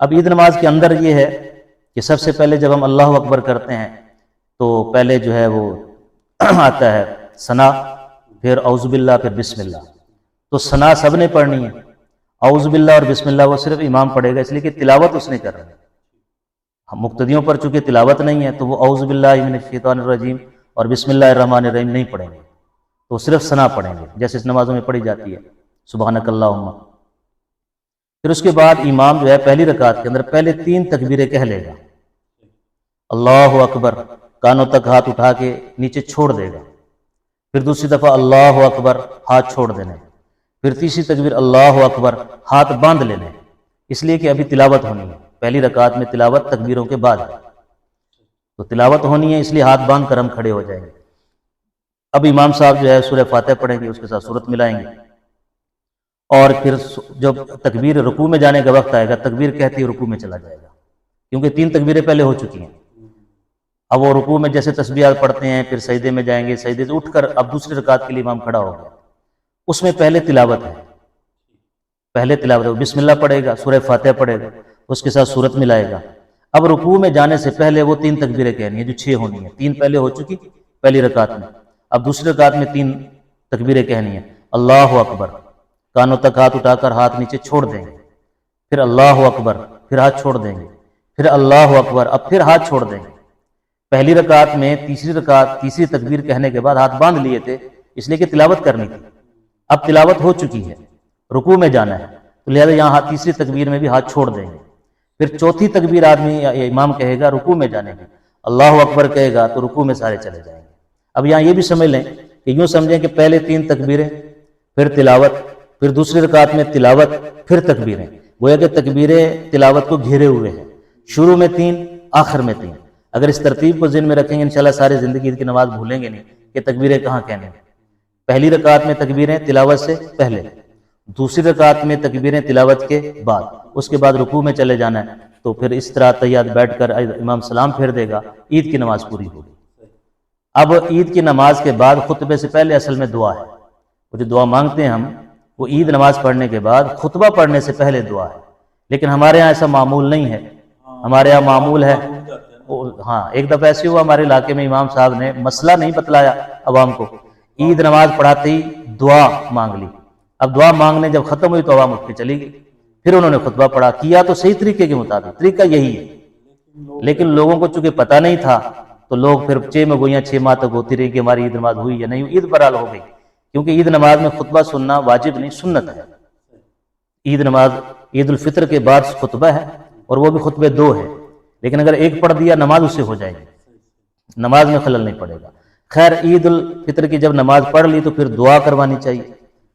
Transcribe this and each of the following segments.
اب عید نماز کے اندر یہ ہے کہ سب سے پہلے جب ہم اللہ اکبر کرتے ہیں تو پہلے جو ہے وہ آتا ہے ثنا، پھر اعوذ باللہ، پھر بسم اللہ. تو ثنا سب نے پڑھنی ہے، اعوذ باللہ اور بسم اللہ وہ صرف امام پڑھے گا، اس لیے کہ تلاوت اس نے کرنی ہے. ہم مقتدیوں پر چونکہ تلاوت نہیں ہے تو وہ اعوذ باللہ من الشیطان الرجیم اور بسم اللہ الرحمن الرحیم نہیں پڑھیں گے، تو صرف ثنا پڑھیں گے جیسے اس نمازوں میں پڑھی جاتی ہے سبحانک اللہم. پھر اس کے بعد امام جو ہے پہلی رکعت کے اندر پہلے 3 تکبیریں کہہ لے گا، اللہ اکبر کانوں تک ہاتھ اٹھا کے نیچے چھوڑ دے گا، پھر دوسری دفعہ اللہ اکبر ہاتھ چھوڑ دینے، پھر تیسری تکبیر اللہ اکبر ہاتھ باندھ لینے، اس لیے کہ ابھی تلاوت ہونی ہے. پہلی رکعت میں تلاوت تکبیروں کے بعد ہے تو تلاوت ہونی ہے، اس لیے ہاتھ باندھ کر ہم کھڑے ہو جائیں گے. اب امام صاحب جو ہے سورہ فاتح پڑھیں گے، اس کے ساتھ سورت ملائیں گے، اور پھر جب تکبیر رکوع میں جانے کا وقت آئے گا تکبیر کہتے ہی رکوع میں چلا جائے گا، کیونکہ 3 تکبیریں پہلے ہو چکی ہیں. اب وہ رکوع میں جیسے تسبیحات پڑھتے ہیں پھر سجدے میں جائیں گے، سجدے سے اٹھ کر اب دوسری رکعت کے لیے امام کھڑا ہو گیا، اس میں پہلے تلاوت ہے، پہلے تلاوت ہے، بسم اللہ پڑھے گا، سورہ فاتح پڑھے گا، اس کے ساتھ سورت ملائے گا. اب رکوع میں جانے سے پہلے وہ 3 تکبیریں کہنی ہیں جو 6 ہونی ہیں. 3 پہلے ہو چکی پہلی رکعت میں، اب دوسری رکعت میں 3 تکبیریں کہنی ہیں، اللہ اکبر کانوں تک ہاتھ اٹھا کر ہاتھ نیچے چھوڑ دیں گے، پھر اللہ اکبر پھر ہاتھ چھوڑ دیں گے، پھر اللہ اکبر اب پھر ہاتھ چھوڑ دیں گے. پہلی رکعت میں تیسری تکبیر کہنے کے بعد ہاتھ باندھ لیے تھے اس لیے کہ تلاوت کرنی تھی، اب تلاوت ہو چکی ہے، رکوع میں جانا ہے تو لہذا یہاں تیسری تکبیر میں بھی ہاتھ چھوڑ دیں گے. پھر چوتھی تکبیر آدمی یا امام کہے گا رکوع میں جانے کی، اللہ اکبر کہے گا تو رکوع میں سارے چلے جائیں گے. اب یہاں یہ بھی سمجھ لیں کہ یوں سمجھیں کہ پہلے 3 تکبیریں پھر تلاوت، پھر دوسری رکعت میں تلاوت پھر تکبیریں، گویا کہ تکبیریں تلاوت کو گھیرے ہوئے ہیں، شروع میں 3 آخر میں 3. اگر اس ترتیب کو ذہن میں رکھیں گے انشاءاللہ ساری زندگی عید کی نماز بھولیں گے نہیں کہ تکبیریں کہاں کہنے ہیں. پہلی رکعت میں تکبیریں تلاوت سے پہلے، دوسری رکعت میں تکبیریں تلاوت کے بعد، اس کے بعد رکوع میں چلے جانا ہے. تو پھر اس طرح تحیات بیٹھ کر امام سلام پھیر دے گا، عید کی نماز پوری ہوگی. اب عید کی نماز کے بعد خطبے سے پہلے اصل میں دعا ہے، وہ جو دعا مانگتے ہیں ہم وہ عید نماز پڑھنے کے بعد خطبہ پڑھنے سے پہلے دعا ہے. لیکن ہمارے ہاں ایسا معمول نہیں ہے، ہمارے ہاں معمول ہے ہاں ایک دفعہ ایسے ہوا ہمارے علاقے میں امام صاحب نے مسئلہ نہیں بتلایا عوام کو، عید نماز پڑھاتے ہی دعا مانگ لی. اب دعا مانگنے جب ختم ہوئی تو عوام اٹھ کے چلی گئی، پھر انہوں نے خطبہ پڑھا، کیا تو صحیح طریقے کے مطابق، طریقہ یہی ہے، لیکن لوگوں کو چونکہ پتہ نہیں تھا تو لوگ پھر 6 میں گوئیاں 6 ماہ تک ہوتی رہی کہ ہماری عید نماز ہوئی یا نہیں. عید برحال ہو گئی، کیونکہ عید نماز میں خطبہ سننا واجب نہیں سنت ہے. عید نماز عید الفطر کے بعد خطبہ ہے اور وہ بھی خطبے 2 ہے، لیکن اگر ایک پڑھ دیا نماز اس سے ہو جائے گی، نماز میں خلل نہیں پڑے گا. خیر عید الفطر کی جب نماز پڑھ لی تو پھر دعا کروانی چاہیے،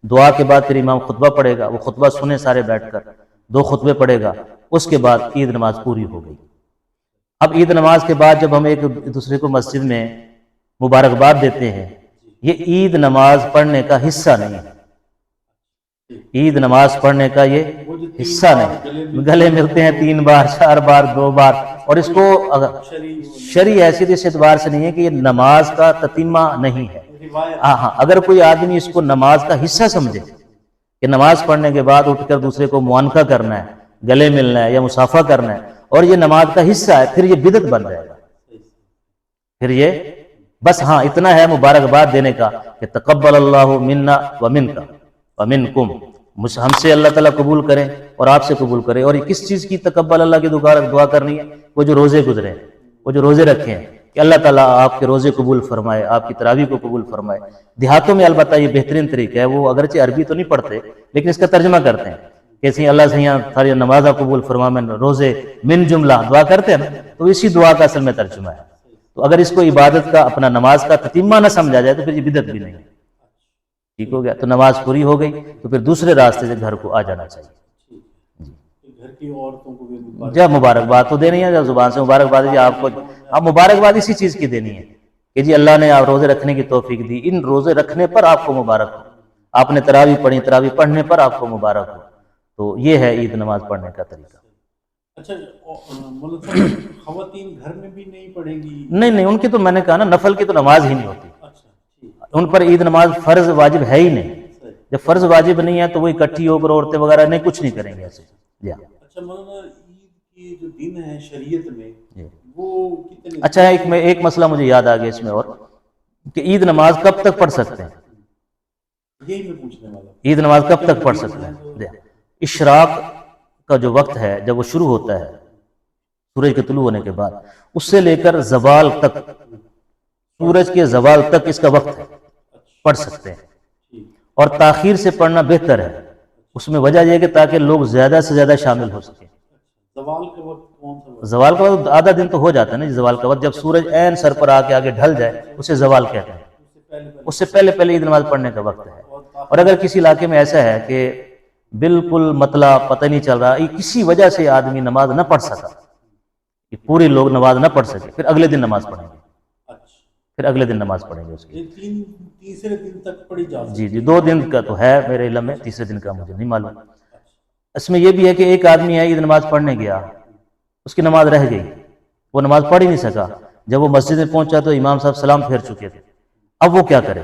دعا کے بعد پھر امام خطبہ پڑھے گا، وہ خطبہ سنیں سارے بیٹھ کر، 2 خطبے پڑھے گا، اس کے بعد عید نماز پوری ہو گئی. اب عید نماز کے بعد جب ہم ایک دوسرے کو مسجد میں مبارکباد دیتے ہیں، یہ عید نماز پڑھنے کا حصہ نہیں ہے، عید نماز پڑھنے کا یہ حصہ نہیں. گلے ملتے ہیں 3 بار 4 بار 2 بار، اور اس کو شرعی حیثیت اس اعتبار سے نہیں ہے کہ یہ نماز کا تتمہ نہیں ہے. ہاں اگر کوئی آدمی اس کو نماز کا حصہ سمجھے کہ نماز پڑھنے کے بعد اٹھ کر دوسرے کو معانقہ کرنا ہے، گلے ملنا ہے یا مصافحہ کرنا ہے اور یہ نماز کا حصہ ہے، پھر یہ بدعت بن جائے گا. پھر یہ بس ہاں اتنا ہے مبارکباد دینے کا کہ تقبل اللہ منا ومنک ومنکم، ہم سے اللہ تعالیٰ قبول کرے اور آپ سے قبول کرے. اور یہ کس چیز کی تقبل اللہ کی دعا کرنی ہے؟ وہ جو روزے گزرے ہیں، وہ جو روزے رکھے ہیں کہ اللہ تعالیٰ آپ کے روزے قبول فرمائے، آپ کی تراویح کو قبول فرمائے. دیہاتوں میں البتہ یہ بہترین طریقہ ہے، وہ اگرچہ عربی تو نہیں پڑھتے لیکن اس کا ترجمہ کرتے ہیں کہ اللہ سیاں تھاری نمازہ قبول فرما میں روزے من جملہ دعا کرتے ہیں نا، تو اسی دعا کا اصل میں ترجمہ ہے. تو اگر اس کو عبادت کا اپنا نماز کا تتمہ نہ سمجھا جائے تو پھر یہ بدعت بھی نہیں ہے. ٹھیک ہو گیا؟ تو نماز پوری ہو گئی تو پھر دوسرے راستے سے گھر کو آ جانا چاہیے. گھر کی عورتوں کو بھی جب مبارکباد تو دینی ہے، جب زبان سے مبارکباد جی آپ کو، اب مبارکباد اسی چیز کی دینی ہے کہ جی اللہ نے آپ روزے رکھنے کی توفیق دی، ان روزے رکھنے پر آپ کو مبارک ہو، آپ نے تراویح پڑھی، تراویح پڑھنے پر آپ کو مبارک ہو. تو یہ ہے عید نماز پڑھنے کا طریقہ. اچھا مولانا صاحب خواتین گھر میں بھی نہیں پڑھیں گی؟ نہیں ان کی تو میں نے کہا نا نفل کی تو نماز ہی نہیں ہوتی، ان پر عید نماز فرض واجب ہے ہی نہیں. جب فرض واجب نہیں ہے تو وہ اکٹھی ہو کر عورتیں وغیرہ نہیں کچھ نہیں کریں گے ایسے. اچھا مولانا عید کی جو دن ہے شریعت میں جی وہ کتنے؟ اچھا ایک مسئلہ مجھے یاد آ گیا اس میں اور کہ عید نماز کب تک پڑھ سکتے ہیں؟ یہی میں پوچھنے والا ہوں۔ عید نماز کب تک پڑھ سکتے ہیں؟ اشراق کا جو وقت ہے جب وہ شروع ہوتا ہے سورج کے طلوع ہونے کے بعد، اس سے لے کر زوال تک، سورج کے زوال تک اس کا وقت ہے، پڑھ سکتے ہیں۔ ٹھیک۔ اور تاخیر سے پڑھنا بہتر ہے، اس میں وجہ یہ ہے کہ تاکہ لوگ زیادہ سے زیادہ شامل ہو سکیں۔ زوال کا وقت کون سا وقت؟ زوال کا وقت آدھا دن تو ہو جاتا ہے نا جی، زوال کا وقت جب سورج عین سر پر آ کے آگے ڈھل جائے اسے زوال کہتے ہیں، اس سے پہلے پہلے عید نماز پڑھنے کا وقت ہے۔ اور اگر کسی علاقے میں ایسا ہے کہ بالکل مطلع پتہ نہیں چل رہا، کسی وجہ سے آدمی نماز نہ پڑھ سکا، کہ پورے لوگ نماز نہ پڑھ سکے، پھر اگلے دن نماز پڑھیں گے، پھر اگلے دن نماز پڑھیں گے اس کی۔ تیسرے دن تک پڑھی جا سکتی؟ جی 2 دن کا تو ہے میرے علم میں، تیسرے دن کا مجھے نہیں معلوم۔ اس میں یہ بھی ہے کہ ایک آدمی ہے عید نماز پڑھنے گیا، اس کی نماز رہ گئی، وہ نماز پڑھ ہی نہیں سکا، جب وہ مسجد میں پہنچا تو امام صاحب سلام پھیر چکے تھے۔ اب وہ کیا کرے؟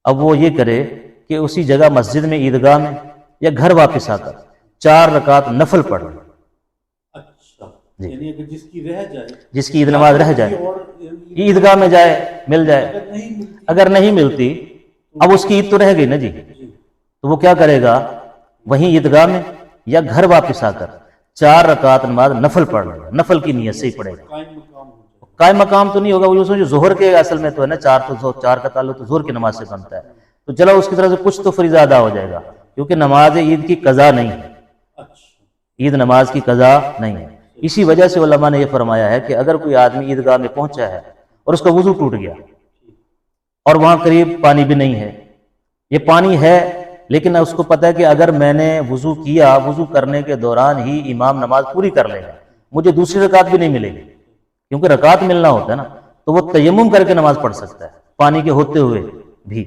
اب وہ یہ کرے کہ اسی جگہ مسجد میں عیدگاہ میں یا گھر واپس آ کر 4 رکعت نفل پڑھ لے۔ اچھا، یعنی اگر جس کی رہ جائے، جس کی عید نماز رہ جائے عیدگاہ میں جائے، مل جائے، اگر نہیں ملتی اب اس کی عید تو رہ گئی نا جی، تو وہ کیا کرے گا؟ وہیں عیدگاہ میں یا گھر واپس آ کر 4 رکعت نماز نفل پڑھ لے گا، نفل کی نیت سے ہی پڑھے گا۔ قائم مقام تو نہیں ہوگا، وہ جو ظہر کے اصل میں تو ہے نا، 4 کا تعلق تو ظہر کی نماز سے بنتا ہے، تو چلو اس کی طرف سے کچھ تو فریضہ ادا ہو جائے گا، کیونکہ نماز عید کی قضا نہیں ہے، عید نماز کی قضا نہیں ہے۔ اسی وجہ سے علماء نے یہ فرمایا ہے کہ اگر کوئی آدمی عیدگاہ میں پہنچا ہے اور اس کا وضو ٹوٹ گیا اور وہاں قریب پانی بھی نہیں ہے، یہ پانی ہے لیکن اس کو پتہ ہے کہ اگر میں نے وضو کیا، وضو کرنے کے دوران ہی امام نماز پوری کر لے گا، مجھے دوسری رکعت بھی نہیں ملے گی، کیونکہ رکعت ملنا ہوتا ہے نا، تو وہ تیمم کر کے نماز پڑھ سکتا ہے پانی کے ہوتے ہوئے بھی۔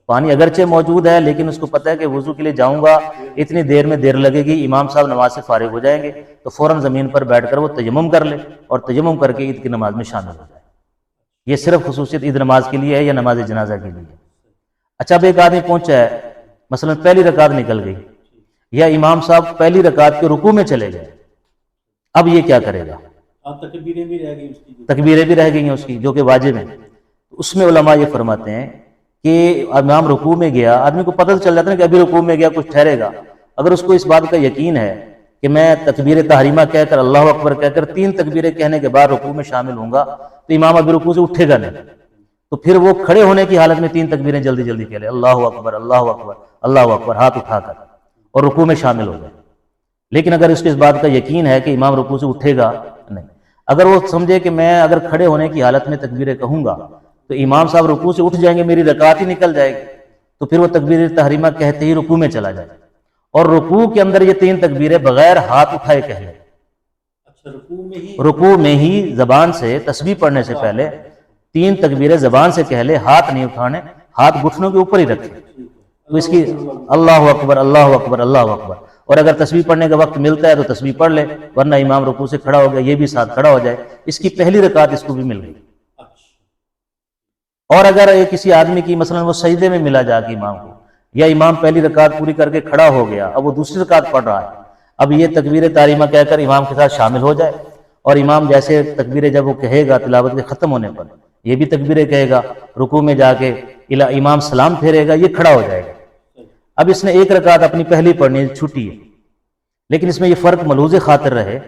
پانی اگرچہ موجود ہے لیکن اس کو پتہ ہے کہ وضو کے لیے جاؤں گا، اتنی دیر میں دیر لگے گی، امام صاحب نماز سے فارغ ہو جائیں گے، تو فوراً زمین پر بیٹھ کر وہ تیمم کر لے اور تیمم کر کے عید کی نماز میں شامل ہو جائے۔ یہ صرف خصوصیت عید نماز کے لیے ہے یا نماز جنازہ کے لیے ہے۔ اچھا، اب ایک آدمی پہنچا ہے، مثلا پہلی رکعت نکل گئی یا امام صاحب پہلی رکعت کے رکوع میں چلے گئے، اب یہ کیا کرے گا؟ تکبیریں بھی رہ گئی، تکبیریں بھی رہ گئی ہیں اس کی، جو کہ واجب ہیں۔ اس میں علماء یہ فرماتے ہیں کہ امام رکوع میں گیا، آدمی کو پتہ چل جاتا ہے کہ ابھی رکوع میں گیا، کچھ ٹھہرے گا، اگر اس کو اس بات کا یقین ہے کہ میں تکبیر تحریمہ کہہ کر اللہ اکبر کہہ کر 3 تکبیریں کہنے کے بعد رکوع میں شامل ہوں گا تو امام ابھی رکوع سے اٹھے گا نہیں، تو پھر وہ کھڑے ہونے کی حالت میں 3 تکبیریں جلدی جلدی کہہ لے، اللہ اکبر اللہ اکبر اللہ اکبر، ہاتھ اٹھا کر، اور رکوع میں شامل ہو جائے۔ لیکن اگر اس کو اس بات کا یقین ہے کہ امام رکوع سے اٹھے گا نہیں، اگر وہ سمجھے کہ میں اگر کھڑے ہونے کی حالت میں تکبیریں کہوں گا تو امام صاحب رکوع سے اٹھ جائیں گے، میری رکعت ہی نکل جائے گی، تو پھر وہ تکبیر تحریمہ کہتے ہی رکوع میں چلا جائے، اور رکوع کے اندر یہ 3 تکبیریں بغیر ہاتھ اٹھائے کہہ لے۔ رکوع میں ہی زبان سے تسبیح پڑھنے سے پہلے 3 تکبیریں زبان سے کہہ لے، ہاتھ نہیں اٹھانے، ہاتھ گھٹنوں کے اوپر ہی رکھے، تو اس کی اللہ اکبر اللہ اکبر اللہ اکبر، اور اگر تسبیح پڑھنے کا وقت ملتا ہے تو تسبیح پڑھ لے، ورنہ امام رکوع سے کھڑا ہو گیا یہ بھی ساتھ کھڑا ہو جائے، اس کی پہلی رکعت اس کو بھی مل گئی۔ اور اگر کسی آدمی کی مثلا وہ سجدے میں ملا جا کے امام کو، یا امام پہلی رکعت پوری کر کے کھڑا ہو گیا، اب وہ دوسری رکعت پڑھ رہا ہے، اب یہ تکبیر تحریمہ کہہ کر امام کے ساتھ شامل ہو جائے، اور امام جیسے تکبیریں جب وہ کہے گا تلاوت کے ختم ہونے پر یہ بھی تکبیریں کہے گا، رکوع میں جا کے امام سلام پھیرے گا، یہ کھڑا ہو جائے گا۔ اب اس نے 1 رکعت اپنی پہلی پڑھنی چھٹی ہے، لیکن اس میں یہ فرق ملحوظ خاطر رہے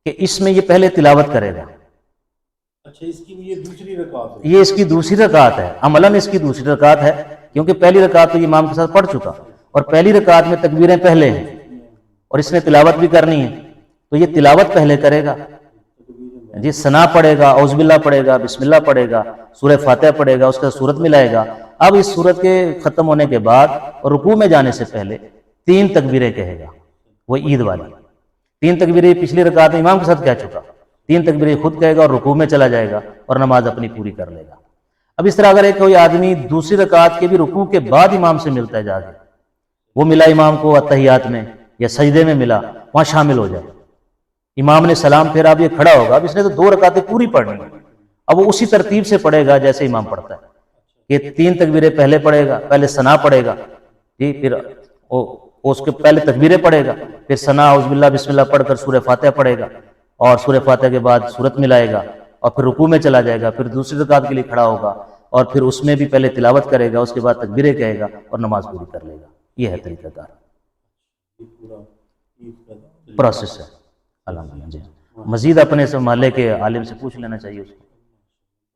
کہ اس میں یہ پہلے تلاوت کرے گا۔ اچھا، اس کی یہ دوسری رکعت ہے، یہ اس کی دوسری رکعت ہے، عملاً اس کی دوسری رکعت ہے، کیونکہ پہلی رکعت تو امام کے ساتھ پڑھ چکا، اور پہلی رکعت میں تکبیریں پہلے ہیں اور اس نے تلاوت بھی کرنی ہے، تو یہ تلاوت پہلے کرے گا جی، ثنا پڑھے گا، اعوذ باللہ پڑھے گا، بسم اللہ پڑھے گا، سورہ فاتحہ پڑھے گا، اس کا سورت ملائے گا۔ اب اس سورت کے ختم ہونے کے بعد اور رکوع میں جانے سے پہلے 3 تکبیریں کہے گا، وہ عید والی 3 تکبیریں پچھلی رکعت میں امام کے ساتھ کہہ چکا، 3 تکبیریں خود کہے گا اور رکوع میں چلا جائے گا اور نماز اپنی پوری کر لے گا۔ اب اس طرح اگر ایک کوئی آدمی دوسری رکعت کے بھی رکوع کے بعد امام سے ملتا ہے جا کے، وہ ملا امام کو اتحیات میں یا سجدے میں ملا، وہاں شامل ہو جائے، امام نے سلام پھیرا، اب یہ کھڑا ہوگا، اب اس نے تو 2 رکعتیں پوری پڑھنی ہیں، اب وہ اسی ترتیب سے پڑھے گا جیسے امام پڑھتا ہے، کہ 3 تکبیریں پہلے پڑھے گا، پہلے ثنا پڑھے گا جی، پھر وہ اس کے پہلے تکبیریں پڑھے گا، پھر ثنا اعوذ باللہ بسم اللہ پڑھ کر سورہ فاتحہ پڑھے گا، اور سورہ فاتحہ کے بعد سورت ملائے گا، اور پھر رکوع میں چلا جائے گا، پھر دوسری رکعت کے لیے کھڑا ہوگا، اور پھر اس میں بھی پہلے تلاوت کرے گا، اس کے بعد تکبیریں کہے گا اور نماز پوری کر لے گا. یہ ہے طریقہ کار، یہ پورا عید کا پروسیس ہے. الحمدللہ. جی مزید اپنے سے محلے کے عالم سے پوچھ لینا چاہیے اس کو.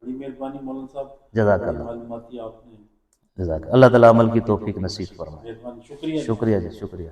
بڑی مہربانی مولانا صاحب، جزاک بڑی اللہ. معلوماتی آپ نے. جزاک اللہ تعالیٰ عمل کی توفیق نصیب فرمائے. مہربانی، شکریہ. شکریہ جی، شکریہ.